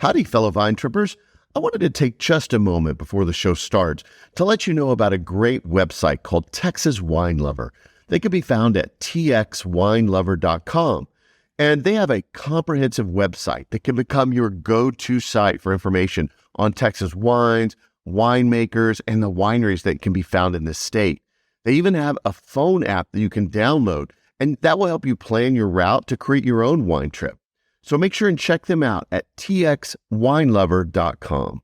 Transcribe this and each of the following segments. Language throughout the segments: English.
Howdy, fellow Vine Trippers. I wanted to take just a moment before the show starts to let you know about a great website called Texas Wine Lover. They can be found at txwinelover.com. And they have a comprehensive website that can become your go-to site for information on Texas wines, winemakers, and the wineries that can be found in this state. They even have a phone app that you can download, and that will help you plan your route to create your own wine trip. So make sure and check them out at txwinelover.com.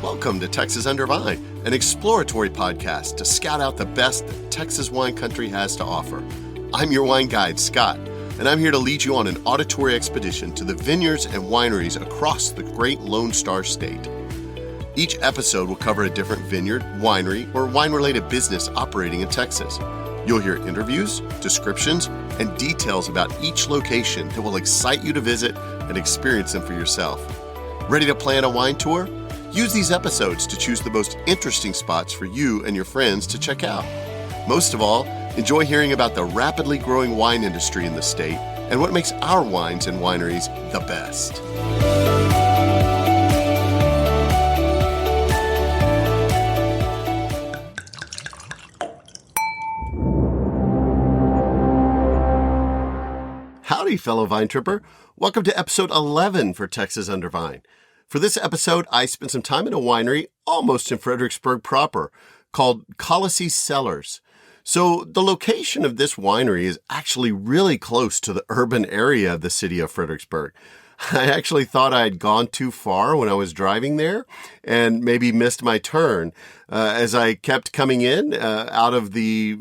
Welcome to Texas Under Vine, an exploratory podcast to scout out the best that Texas wine country has to offer. I'm your wine guide, Scott, and I'm here to lead you on an auditory expedition to the vineyards and wineries across the great Lone Star State. Each episode will cover a different vineyard, winery, or wine-related business operating in Texas. You'll hear interviews, descriptions, and details about each location that will excite you to visit and experience them for yourself. Ready to plan a wine tour? Use these episodes to choose the most interesting spots for you and your friends to check out. Most of all, enjoy hearing about the rapidly growing wine industry in the state and what makes our wines and wineries the best. Howdy, fellow Vine Tripper. Welcome to episode 11 for Texas Under Vine. For this episode, I spent some time in a winery almost in Fredericksburg proper called Kalasi Cellars. So the location of this winery is actually really close to the urban area of the city of Fredericksburg. I actually thought I had gone too far when I was driving there and maybe missed my turn. As I kept coming in out of the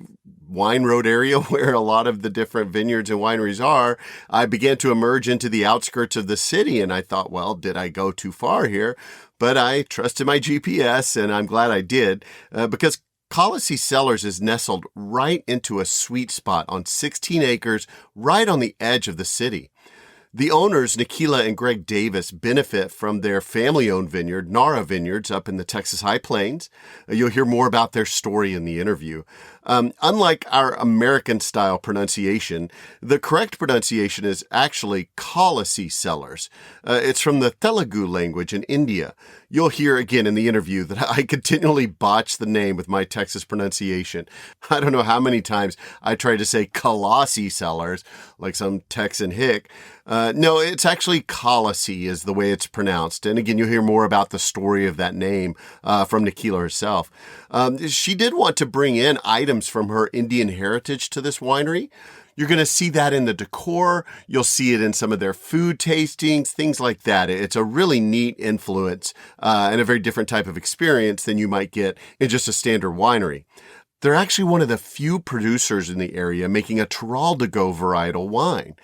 wine road area where a lot of the different vineyards and wineries are, I began to emerge into the outskirts of the city, and I thought, well, did I go too far here? But I trusted my GPS, and I'm glad I did, because Kalasi Cellars is nestled right into a sweet spot on 16 acres right on the edge of the city. The owners, Nikila and Greg Davis, benefit from their family-owned vineyard, Nara Vineyards, up in the Texas High Plains. You'll hear more about their story in the interview. Unlike our American-style pronunciation, the correct pronunciation is actually Kalasi Cellars. It's from the Telugu language in India. You'll hear again in the interview that I continually botch the name with my Texas pronunciation. I don't know how many times I tried to say Kalasi Cellars, like some Texan hick. No, it's actually Kalasi is the way it's pronounced. And again, you'll hear more about the story of that name from Nikila herself. She did want to bring in items from her Indian heritage to this winery. You're going to see that in the decor. You'll see it in some of their food tastings, things like that. It's a really neat influence and a very different type of experience than you might get in just a standard winery. They're actually one of the few producers in the area making a Giraldago varietal wine.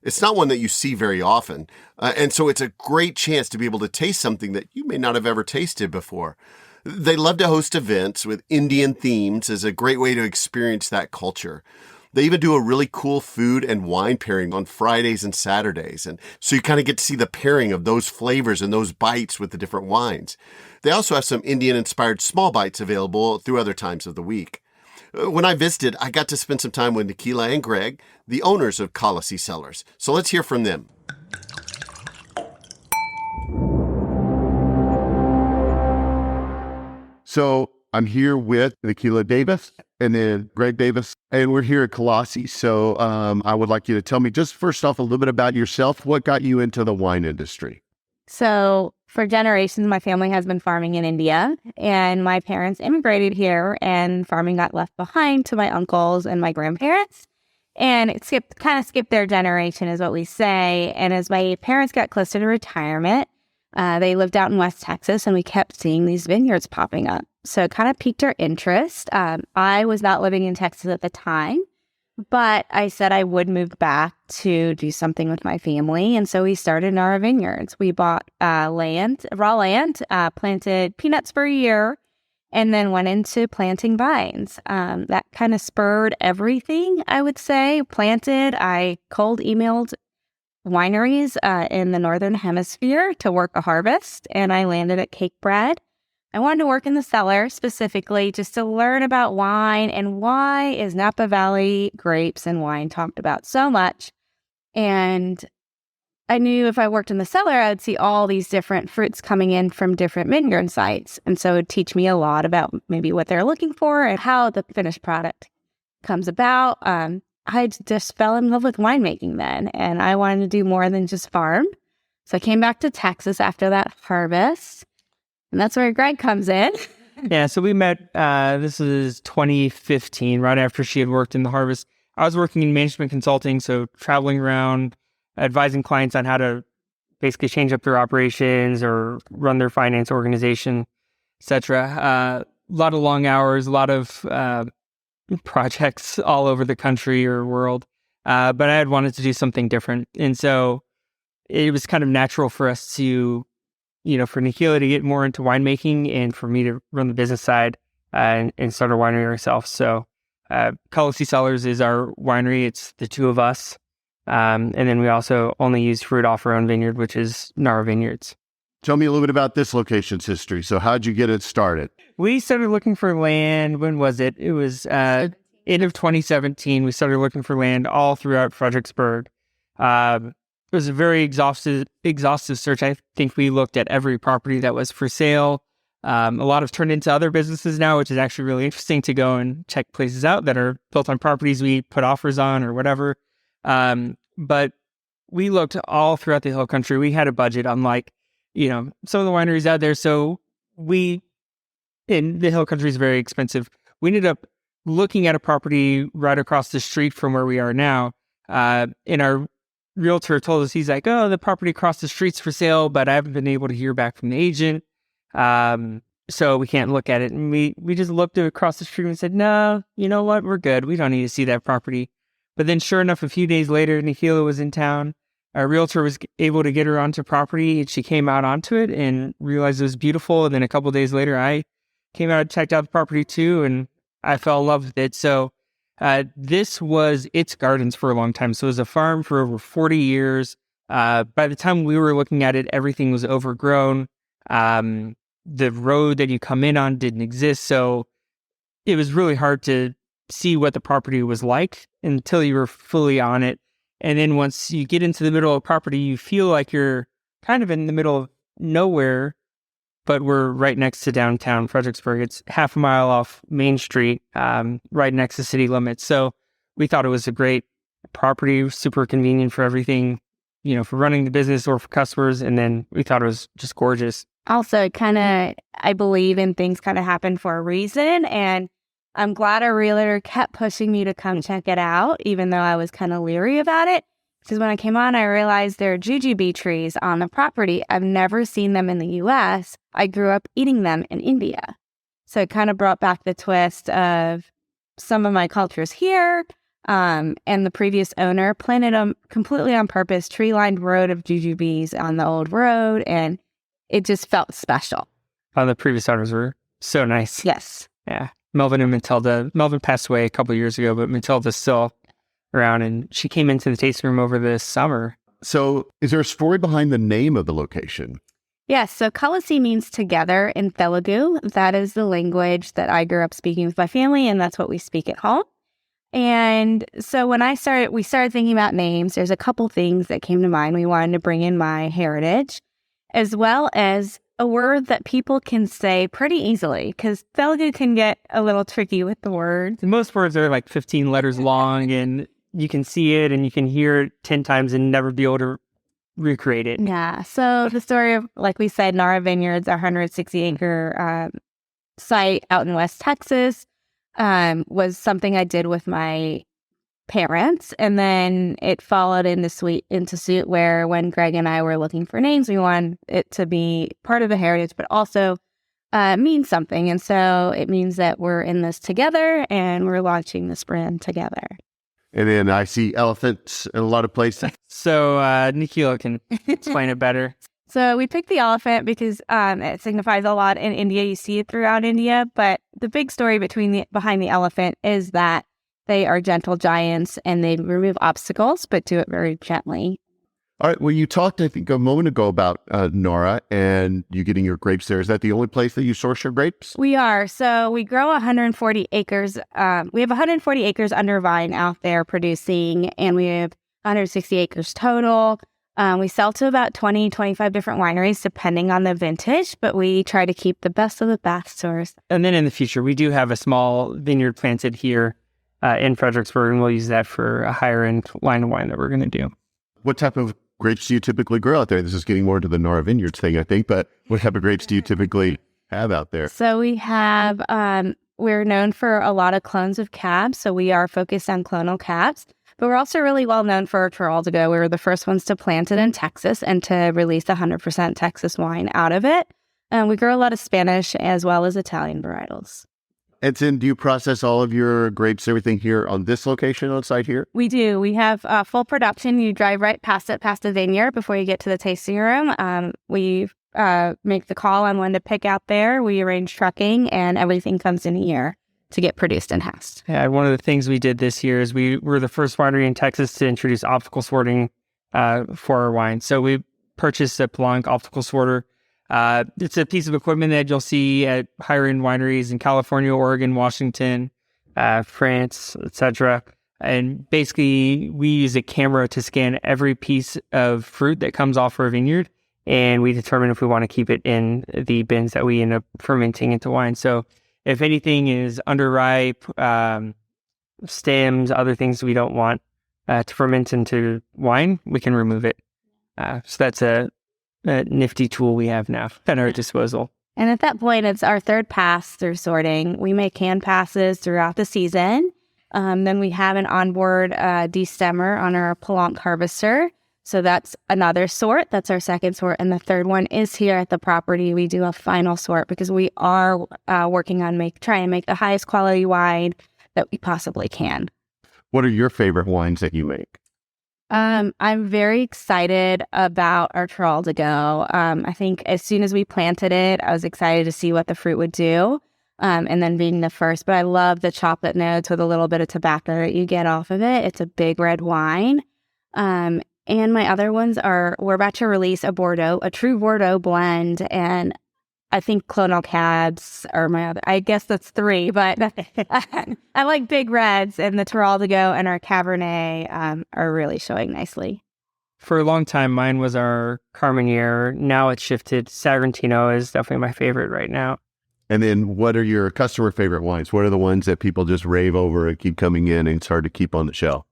It's not one that you see very often, and so it's a great chance to be able to taste something that you may not have ever tasted before. They love to host events with Indian themes as a great way to experience that culture. They even do a really cool food and wine pairing on Fridays and Saturdays, and so you kind of get to see the pairing of those flavors and those bites with the different wines. They also have some Indian-inspired small bites available through other times of the week. When I visited, I got to spend some time with Nikila and Greg, the owners of Kalasi Cellars. So let's hear from them. So I'm here with Nikila Davis and then Greg Davis, and we're here at Kalasi. So I would like you to tell me just first off a little bit about yourself. What got you into the wine industry? So for generations, my family has been farming in India, and my parents immigrated here, and farming got left behind to my uncles and my grandparents. And it skipped their generation is what we say. And as my parents got closer to retirement, they lived out in West Texas, and we kept seeing these vineyards popping up. So it kind of piqued our interest. I was not living in Texas at the time, but I said I would move back to do something with my family. And so we started Nara Vineyards. We bought raw land, planted peanuts for a year, and then went into planting vines. That kind of spurred everything, I would say. I cold emailed wineries in the Northern Hemisphere to work a harvest, and I landed at Cake Bread. I wanted to work in the cellar specifically just to learn about wine and why is Napa Valley grapes and wine talked about so much. And I knew if I worked in the cellar, I'd see all these different fruits coming in from different vineyard sites. And so it would teach me a lot about maybe what they're looking for and how the finished product comes about. I just fell in love with winemaking then, and I wanted to do more than just farm. So I came back to Texas after that harvest, and that's where Greg comes in. Yeah, so we met, this is 2015, right after she had worked in the harvest. I was working in management consulting, so traveling around, advising clients on how to basically change up their operations or run their finance organization, etc. A lot of long hours, a lot of projects all over the country or world. But I had wanted to do something different. And so it was kind of natural for us to, for Nikhila to get more into winemaking and for me to run the business side and start a winery ourselves. So Kalasi Cellars is our winery. It's the two of us. And then we also only use fruit off our own vineyard, which is Nara Vineyards. Tell me a little bit about this location's history. So how'd you get it started? We started looking for land. When was it? It was end of 2017. We started looking for land all throughout Fredericksburg. It was a very exhaustive search. I think we looked at every property that was for sale. A lot have turned into other businesses now, which is actually really interesting to go and check places out that are built on properties we put offers on or whatever. But we looked all throughout the hill country. We had a budget, unlike, some of the wineries out there. So in the hill country is very expensive. We ended up looking at a property right across the street from where we are now. And our realtor told us, he's like, oh, the property across the street's for sale, but I haven't been able to hear back from the agent. So we can't look at it. And we just looked across the street and said, no, you know what? We're good. We don't need to see that property. But then sure enough, a few days later, Nikhila was in town. Our realtor was able to get her onto property, and she came out onto it and realized it was beautiful. And then a couple of days later, I came out and checked out the property too, and I fell in love with it. So this was its gardens for a long time. So it was a farm for over 40 years. By the time we were looking at it, everything was overgrown. The road that you come in on didn't exist. So it was really hard to see what the property was like until you were fully on it. And then once you get into the middle of property, you feel like you're kind of in the middle of nowhere, but we're right next to downtown Fredericksburg. It's half a mile off Main Street, right next to city limits. So we thought it was a great property, super convenient for everything, for running the business or for customers. And then we thought it was just gorgeous. Also, I believe in things kind of happen for a reason. And I'm glad our realtor kept pushing me to come check it out, even though I was kind of leery about it. Because when I came on, I realized there are jujube trees on the property. I've never seen them in the U.S. I grew up eating them in India. So it kind of brought back the twist of some of my cultures here. And the previous owner planted them completely on purpose, tree-lined road of jujubes on the old road. And it just felt special. The previous owners were so nice. Yes. Yeah. Melvin and Matilda. Melvin passed away a couple of years ago, but Matilda's still around, and she came into the tasting room over this summer. So is there a story behind the name of the location? Yes. So Kalasi means together in Telugu. That is the language that I grew up speaking with my family, and that's what we speak at home. And so when we started thinking about names, there's a couple things that came to mind. We wanted to bring in my heritage, as well as a word that people can say pretty easily, because Telugu can get a little tricky with the words. Most words are like 15 letters long, and you can see it and you can hear it 10 times and never be able to recreate it. Yeah. So the story of, like we said, Nara Vineyards, our 160-acre site out in West Texas, was something I did with my parents, and then it followed into suit where when Greg and I were looking for names, we wanted it to be part of the heritage, but also mean something. And so it means that we're in this together and we're launching this brand together. And then I see elephants in a lot of places. So Nikhila can explain it better. So we picked the elephant because it signifies a lot in India. You see it throughout India, but the big story behind the elephant is that they are gentle giants and they remove obstacles, but do it very gently. All right. Well, you talked, I think, a moment ago about Nora and you getting your grapes there. Is that the only place that you source your grapes? We are. So we grow 140 acres. We have 140 acres under vine out there producing, and we have 160 acres total. We sell to about 20, 25 different wineries, depending on the vintage, but we try to keep the best of the best source. And then in the future, we do have a small vineyard planted here in Fredericksburg, and we'll use that for a higher-end line of wine that we're going to do. What type of grapes do you typically grow out there? This is getting more into the Nora Vineyards thing, I think, but what type of grapes do you typically have out there? So we have, we're known for a lot of clones of cabs, so we are focused on clonal cabs. But we're also really well known for our Giraldago. We were the first ones to plant it in Texas and to release 100% Texas wine out of it. We grow a lot of Spanish as well as Italian varietals. And then do you process all of your grapes, everything here on this location on site here? We do. We have full production. You drive right past it, past the vineyard before you get to the tasting room. We make the call on when to pick out there. We arrange trucking and everything comes in here to get produced in-house. Yeah, one of the things we did this year is we were the first winery in Texas to introduce optical sorting for our wine. So we purchased a Blanc optical sorter. It's a piece of equipment that you'll see at higher-end wineries in California, Oregon, Washington, France, etc. And basically, we use a camera to scan every piece of fruit that comes off our vineyard, and we determine if we want to keep it in the bins that we end up fermenting into wine. So if anything is underripe, stems, other things we don't want to ferment into wine, we can remove it. So that's a nifty tool we have now at our disposal. And at that point, it's our third pass through sorting. We make hand passes throughout the season. Then we have an onboard destemmer on our Blanc harvester. So that's another sort. That's our second sort. And the third one is here at the property. We do a final sort because we are working on trying to make the highest quality wine that we possibly can. What are your favorite wines that you make? I'm very excited about our Giraldago. I think as soon as we planted it, I was excited to see what the fruit would do. And then being the first, but I love the chocolate notes with a little bit of tobacco that you get off of it. It's a big red wine. And my other ones we're about to release a true Bordeaux blend. And I think clonal cabs are my other, I guess that's three, but I like big reds, and the Giraldago and our Cabernet are really showing nicely. For a long time, mine was our Carmenere. Now it's shifted. Sagrantino is definitely my favorite right now. And then what are your customer favorite wines? What are the ones that people just rave over and keep coming in and it's hard to keep on the shelf?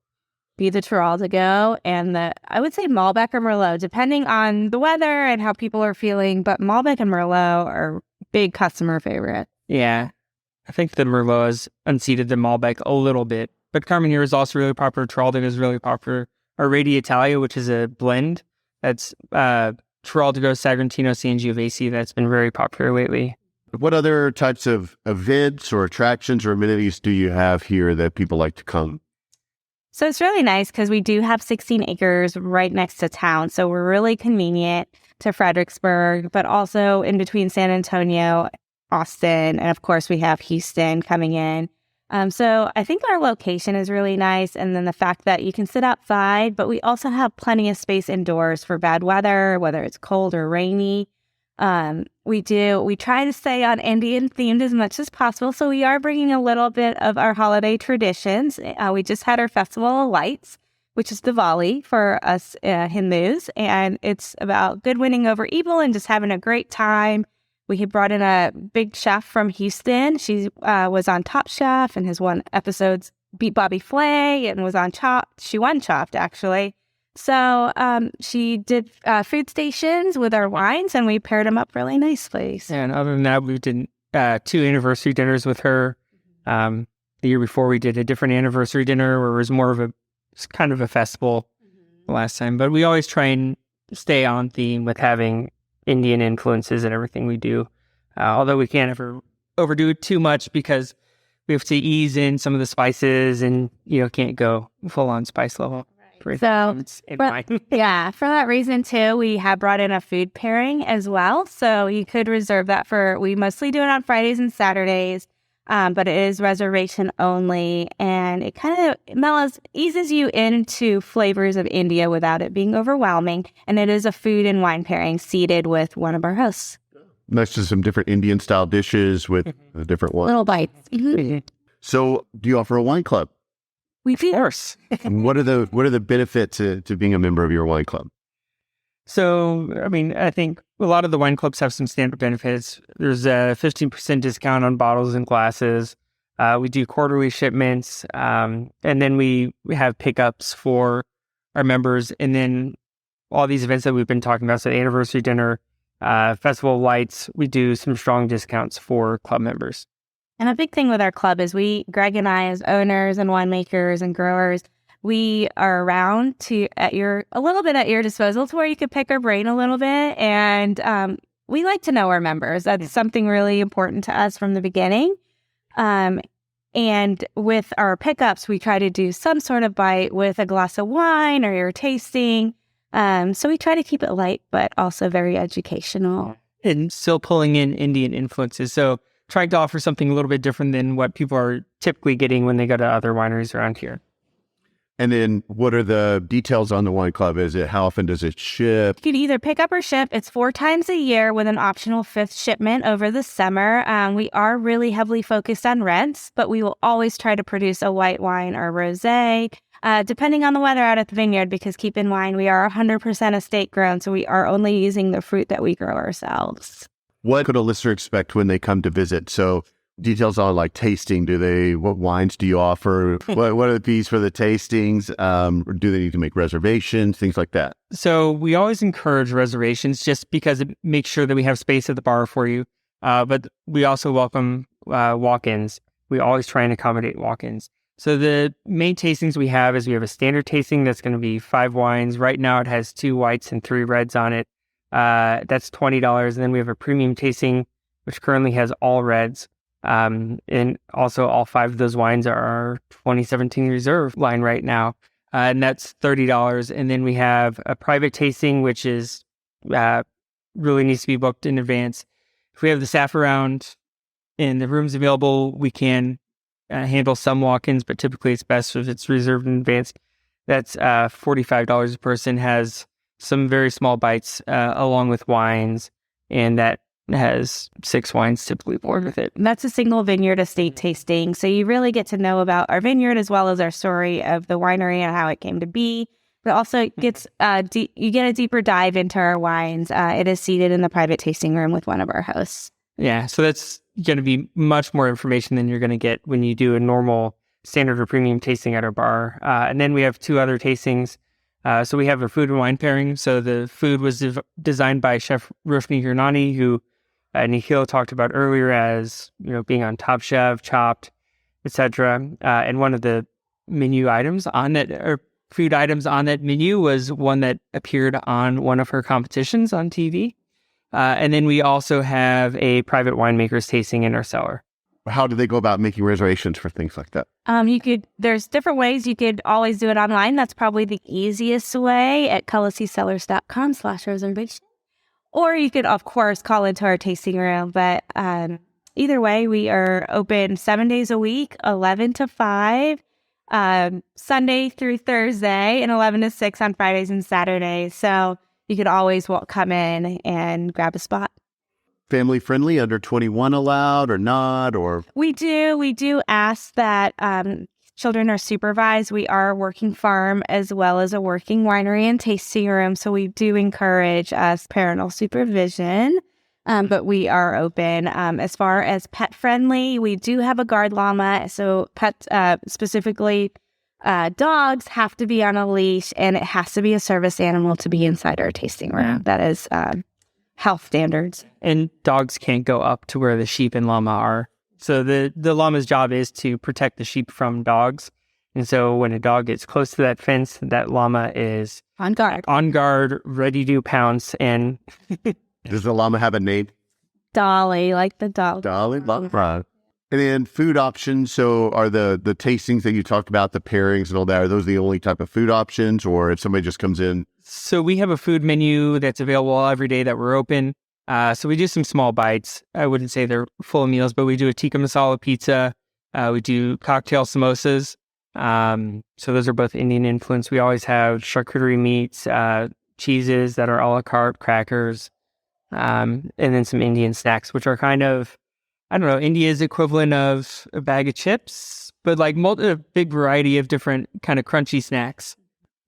Be the Giraldago and I would say Malbec or Merlot, depending on the weather and how people are feeling. But Malbec and Merlot are big customer favorite. Yeah, I think the Merlot has unseated the Malbec a little bit. But Carmenere is also really popular. Giraldago is really popular. Our Radi Italia, which is a blend, that's Giraldago, Sagrantino, Sangiovese, that's been very popular lately. What other types of events or attractions or amenities do you have here that people like to come? So it's really nice because we do have 16 acres right next to town. So we're really convenient to Fredericksburg, but also in between San Antonio, Austin, and of course we have Houston coming in. So I think our location is really nice. And then the fact that you can sit outside, but we also have plenty of space indoors for bad weather, whether it's cold or rainy. We try to stay on Indian themed as much as possible. So we are bringing a little bit of our holiday traditions. We just had our Festival of Lights, which is Diwali for us Hindus. And it's about good winning over evil and just having a great time. We had brought in a big chef from Houston. She was on Top Chef and has won episodes, beat Bobby Flay and was on Chopped. She won Chopped, actually. So she did food stations with our wines, and we paired them up really nicely. And other than that, we did 2 anniversary dinners with her. The year before, we did a different anniversary dinner where it was more of kind of a festival last time. But we always try and stay on theme with having Indian influences in everything we do. Although we can't ever overdo it too much because we have to ease in some of the spices and, can't go full on spice level. So, in mind. yeah, for that reason too, we have brought in a food pairing as well. So you could reserve that we mostly do it on Fridays and Saturdays, but it is reservation only. And it kind of eases you into flavors of India without it being overwhelming. And it is a food and wine pairing seated with one of our hosts. Next to some different Indian style dishes with the different ones. Little bites. Mm-hmm. So do you offer a wine club? We do. Of course. What are the benefits to being a member of your wine club? So, I mean, I think a lot of the wine clubs have some standard benefits. There's a 15% discount on bottles and glasses. We do quarterly shipments. And then we have pickups for our members. And then all these events that we've been talking about, so anniversary dinner, Festival of Lights, we do some strong discounts for club members. And a big thing with our club is Greg and I, as owners and winemakers and growers, we are around a little bit at your disposal to where you could pick our brain a little bit. And we like to know our members. That's something really important to us from the beginning. And with our pickups, we try to do some sort of bite with a glass of wine or your tasting. So we try to keep it light, but also very educational. And still pulling in Indian influences. So trying to offer something a little bit different than what people are typically getting when they go to other wineries around here. And then what are the details on the wine club? How often does it ship? You can either pick up or ship. It's 4 times a year with an optional 5th shipment over the summer. We are really heavily focused on reds, but we will always try to produce a white wine or rosé, depending on the weather out at the vineyard, because keep in mind, we are 100% estate grown, so we are only using the fruit that we grow ourselves. What could a listener expect when they come to visit? So details on like tasting. What wines do you offer? What are the fees for the tastings? Do they need to make reservations? Things like that. So we always encourage reservations just because it makes sure that we have space at the bar for you. But we also welcome walk-ins. We always try and accommodate walk-ins. So the main tastings we have is we have a standard tasting that's going to be 5 wines. Right now it has 2 whites and 3 reds on it. That's $20. And then we have a premium tasting, which currently has all reds. And also all 5 of those wines are our 2017 Reserve line right now. And that's $30. And then we have a private tasting, which is really needs to be booked in advance. If we have the staff around and the room's available, we can handle some walk-ins, but typically it's best if it's reserved in advance. That's $45 a person, has some very small bites along with wines, and that has 6 wines typically poured with it. And that's a single vineyard estate tasting. So you really get to know about our vineyard as well as our story of the winery and how it came to be. But also gets you get a deeper dive into our wines. It is seated in the private tasting room with one of our hosts. Yeah, so that's going to be much more information than you're going to get when you do a normal standard or premium tasting at our bar. And then we have 2 other tastings. So we have a food and wine pairing. So the food was designed by Chef Roshni Hirnani, who Nikhil talked about earlier as, being on Top Chef, Chopped, etc. And one of the menu items on that, or food items on that menu, was one that appeared on one of her competitions on TV. And then we also have a private winemaker's tasting in our cellar. How do they go about making reservations for things like that? There's different ways. You could always do it online. That's probably the easiest way at kalasicellars.com/reservation. Or you could, of course, call into our tasting room. But either way, we are open 7 days a week, 11 to 5, Sunday through Thursday, and 11 to 6 on Fridays and Saturdays. So you could always come in and grab a spot. Family friendly, under 21 allowed or not? Or We do ask that children are supervised. We are a working farm as well as a working winery and tasting room. So we do encourage parental supervision, but we are open. As far as pet friendly, we do have a guard llama. So pets, specifically dogs, have to be on a leash, and it has to be a service animal to be inside our tasting room. That is health standards. And dogs can't go up to where the sheep and llama are. So the llama's job is to protect the sheep from dogs. And so when a dog gets close to that fence, that llama is On guard, ready to pounce. And does the llama have a name? Dolly, like the dog. Dolly? Right. And then food options. So are the tastings that you talked about, the pairings and all that, are those the only type of food options? Or if somebody just comes in? So we have a food menu that's available every day that we're open. So we do some small bites. I wouldn't say they're full meals, but we do a tikka masala pizza. We do cocktail samosas. So those are both Indian influence. We always have charcuterie meats, cheeses that are a la carte, crackers, and then some Indian snacks, which are kind of, I don't know, India's equivalent of a bag of chips, but like a big variety of different kind of crunchy snacks.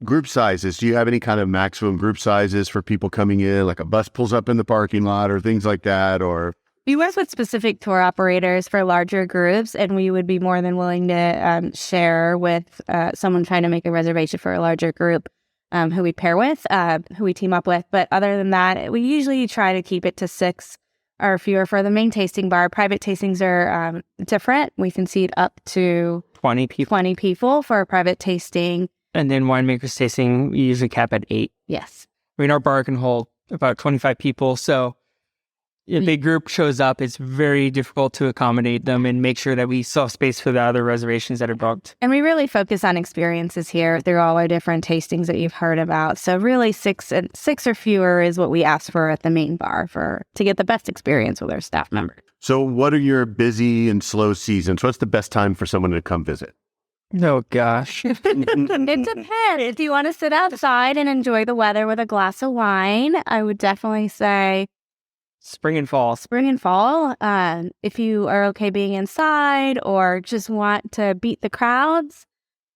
Group sizes. Do you have any kind of maximum group sizes for people coming in, like a bus pulls up in the parking lot or things like that? Or We work with specific tour operators for larger groups, and we would be more than willing to share with someone trying to make a reservation for a larger group who we pair with, who we team up with. But other than that, we usually try to keep it to 6 or fewer for the main tasting bar. Private tastings are different. We can seat up to 20 people. For a private tasting. And then winemakers tasting, we usually cap at 8. Yes. I mean, our bar can hold about 25 people. So if a big group shows up, it's very difficult to accommodate them and make sure that we still have space for the other reservations that are booked. And we really focus on experiences here through all our different tastings that you've heard about. So really 6 or fewer is what we ask for at the main bar to get the best experience with our staff members. so what are your busy and slow seasons? What's the best time for someone to come visit? Oh, gosh. It depends. If you want to sit outside and enjoy the weather with a glass of wine, I would definitely say Spring and fall. spring and fall. If you are okay being inside or just want to beat the crowds,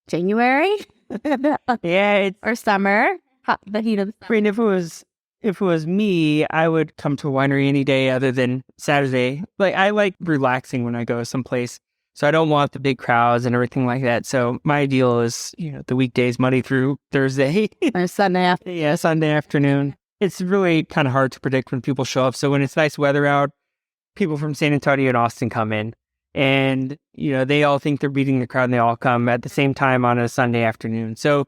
January Yeah, or summer, the heat of the I mean, if it was me, I would come to a winery any day other than Saturday. Like, I like relaxing when I go someplace. So I don't want the big crowds and everything like that. So my ideal is, the weekdays, Monday through Thursday. or Sunday after. Yeah, Sunday afternoon. It's really kind of hard to predict when people show up. So when it's nice weather out, people from San Antonio and Austin come in. And, they all think they're beating the crowd and they all come at the same time on a Sunday afternoon. So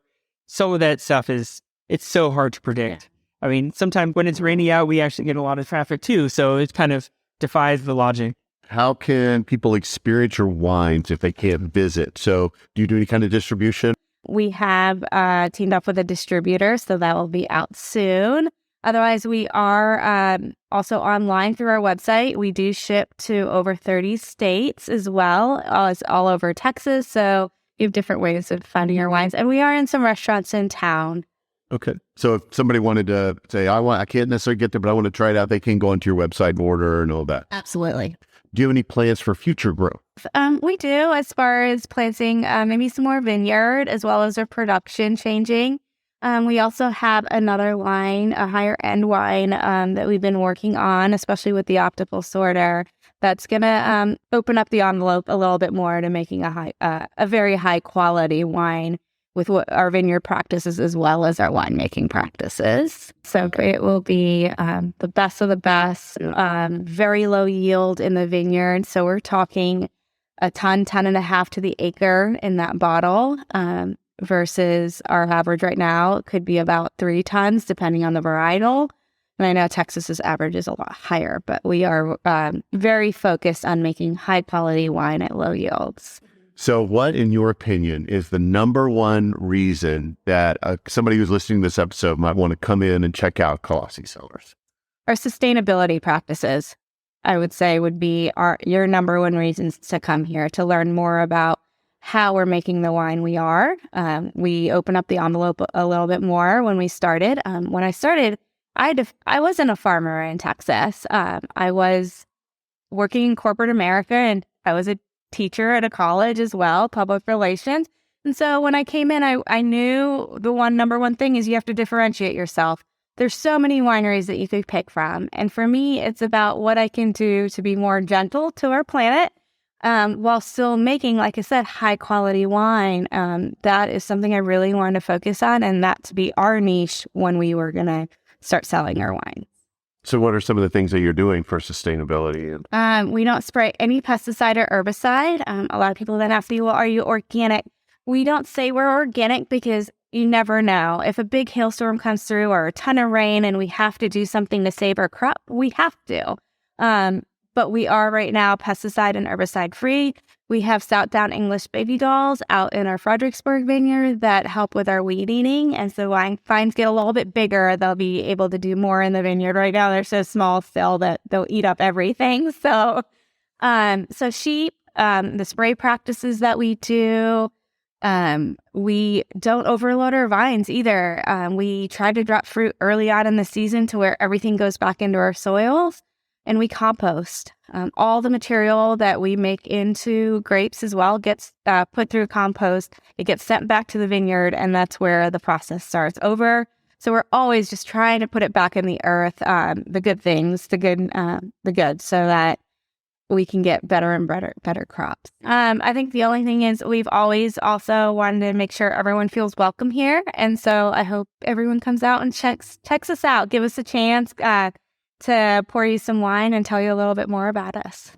some of that stuff it's so hard to predict. Yeah. I mean, sometimes when it's rainy out, we actually get a lot of traffic too. So it kind of defies the logic. How can people experience your wines if they can't visit? So do you do any kind of distribution? We have teamed up with a distributor, so that will be out soon. Otherwise, we are also online through our website. We do ship to over 30 states as well as all over Texas. So you have different ways of finding our wines. And we are in some restaurants in town. Okay. So if somebody wanted to say, I can't necessarily get there, but I want to try it out, they can go onto your website and order and all that. Absolutely. Do you have any plans for future growth? We do, as far as planting maybe some more vineyard, as well as our production changing. We also have another wine, a higher end wine that we've been working on, especially with the optical sorter. That's going to open up the envelope a little bit more to making a very high quality wine with what our vineyard practices as well as our winemaking practices. So it will be the best of the best, very low yield in the vineyard. So we're talking a ton and a half to the acre in that bottle. Versus our average right now could be about 3 tons, depending on the varietal. And I know Texas's average is a lot higher, but we are very focused on making high quality wine at low yields. So what, in your opinion, is the number one reason that somebody who's listening to this episode might want to come in and check out Kalasi Cellars? Our sustainability practices, I would say, would be your number one reasons to come here, to learn more about how we're making the wine we are. We open up the envelope a little bit more when we started. When I started, I wasn't a farmer in Texas. I was working in corporate America, and I was a teacher at a college as well, public relations. And so when I came in, I knew the number one thing is you have to differentiate yourself. There's so many wineries that you could pick from. And for me, it's about what I can do to be more gentle to our planet, while still making, like I said, high quality wine. That is something I really wanted to focus on, and that to be our niche when we were going to start selling our wine. So what are some of the things that you're doing for sustainability? We don't spray any pesticide or herbicide. A lot of people then ask me, well, are you organic? We don't say we're organic because you never know. If a big hailstorm comes through or a ton of rain and we have to do something to save our crop, we have to. but we are right now pesticide and herbicide free. We have Southdown English baby dolls out in our Fredericksburg vineyard that help with our weed eating. And so when vines get a little bit bigger, they'll be able to do more in the vineyard. Right now, they're so small still that they'll eat up everything. So sheep, the spray practices that we do, we don't overload our vines either. We try to drop fruit early on in the season to where everything goes back into our soils, and we compost. All the material that we make into grapes as well gets put through compost. It gets sent back to the vineyard, and that's where the process starts over. So we're always just trying to put it back in the earth, the good things, the good, so that we can get better and better crops. I think the only thing is we've always also wanted to make sure everyone feels welcome here. And so I hope everyone comes out and checks us out. Give us a chance to pour you some wine and tell you a little bit more about us.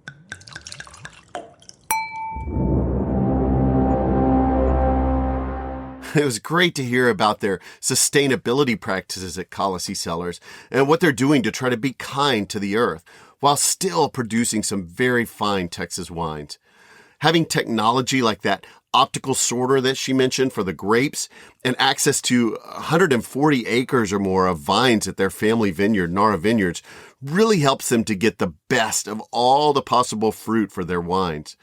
It was great to hear about their sustainability practices at Kalasi Cellars and what they're doing to try to be kind to the earth while still producing some very fine Texas wines. Having technology like that optical sorter that she mentioned for the grapes and access to 140 acres or more of vines at their family vineyard, Nara Vineyards, really helps them to get the best of all the possible fruit for their wines.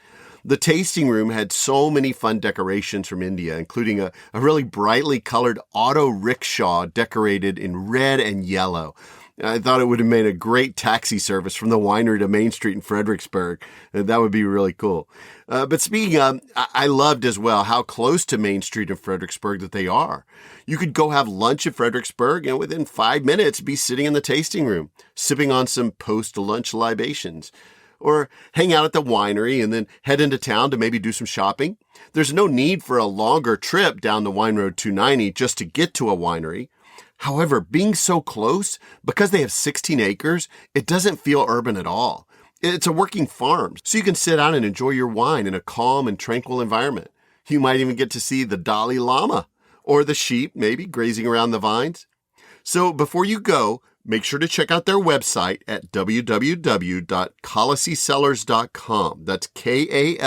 The tasting room had so many fun decorations from India, including a really brightly colored auto rickshaw decorated in red and yellow. I thought it would have made a great taxi service from the winery to Main Street in Fredericksburg. That would be really cool. But speaking of, I loved as well how close to Main Street in Fredericksburg that they are. You could go have lunch at Fredericksburg and within 5 minutes be sitting in the tasting room, sipping on some post-lunch libations. Or hang out at the winery and then head into town to maybe do some shopping. There's no need for a longer trip down the Wine Road 290 just to get to a winery. However, being so close, because they have 16 acres, it doesn't feel urban at all. It's a working farm, so you can sit down and enjoy your wine in a calm and tranquil environment. You might even get to see the Dalai Lama or the sheep maybe grazing around the vines. So before you go, make sure to check out their website at www.kalasicellars.com. That's Kalasi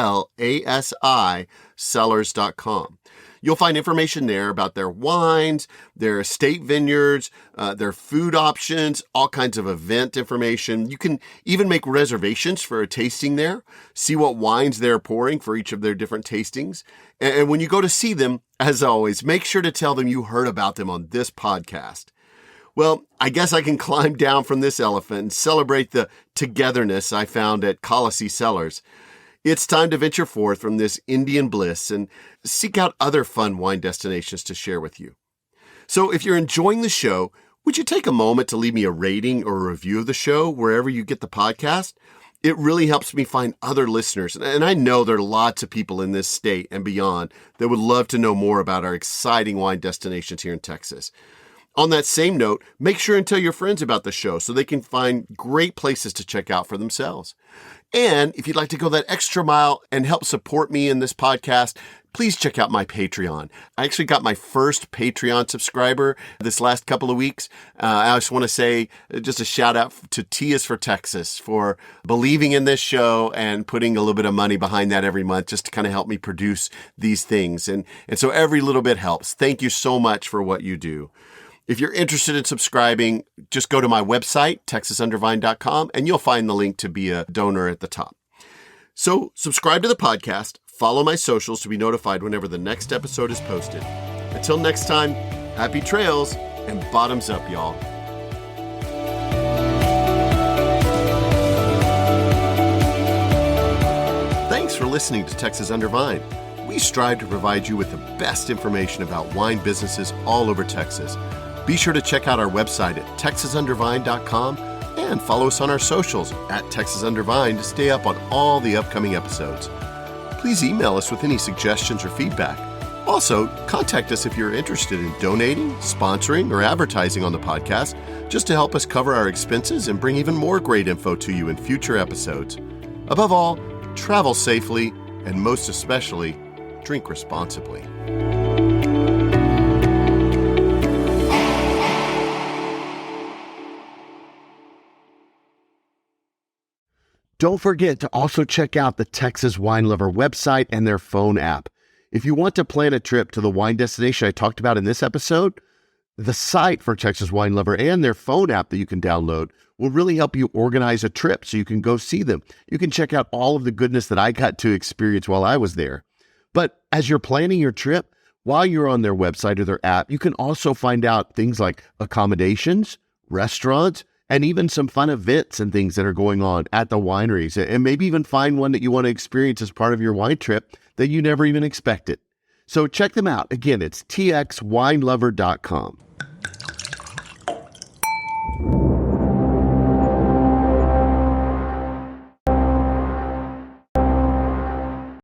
Cellars.com. You'll find information there about their wines, their estate vineyards, their food options, all kinds of event information. You can even make reservations for a tasting there, see what wines they're pouring for each of their different tastings. And when you go to see them, as always, make sure to tell them you heard about them on this podcast. Well, I guess I can climb down from this elephant and celebrate the togetherness I found at Kalasi Cellars. It's time to venture forth from this Indian bliss and seek out other fun wine destinations to share with you. So if you're enjoying the show, would you take a moment to leave me a rating or a review of the show wherever you get the podcast? It really helps me find other listeners. And I know there are lots of people in this state and beyond that would love to know more about our exciting wine destinations here in Texas. On that same note, make sure and tell your friends about the show so they can find great places to check out for themselves. And if you'd like to go that extra mile and help support me in this podcast, please check out my Patreon. I actually got my first Patreon subscriber this last couple of weeks. I just want to say just a shout out to T is for Texas for believing in this show and putting a little bit of money behind that every month just to kind of help me produce these things. And so every little bit helps. Thank you so much for what you do. If you're interested in subscribing, just go to my website, texasundervine.com, and you'll find the link to be a donor at the top. So subscribe to the podcast, follow my socials to be notified whenever the next episode is posted. Until next time, happy trails and bottoms up, y'all. Thanks for listening to Texas Under Vine. We strive to provide you with the best information about wine businesses all over Texas. Be sure to check out our website at texasundervine.com and follow us on our socials at texasundervine to stay up on all the upcoming episodes. Please email us with any suggestions or feedback. Also, contact us if you're interested in donating, sponsoring, or advertising on the podcast, just to help us cover our expenses and bring even more great info to you in future episodes. Above all, travel safely, and most especially, drink responsibly. Don't forget to also check out the Texas Wine Lover website and their phone app. If you want to plan a trip to the wine destination I talked about in this episode, the site for Texas Wine Lover and their phone app that you can download will really help you organize a trip so you can go see them. You can check out all of the goodness that I got to experience while I was there. But as you're planning your trip, while you're on their website or their app, you can also find out things like accommodations, restaurants, and even some fun events and things that are going on at the wineries, and maybe even find one that you want to experience as part of your wine trip that you never even expected. So check them out. Again, it's txwinelover.com.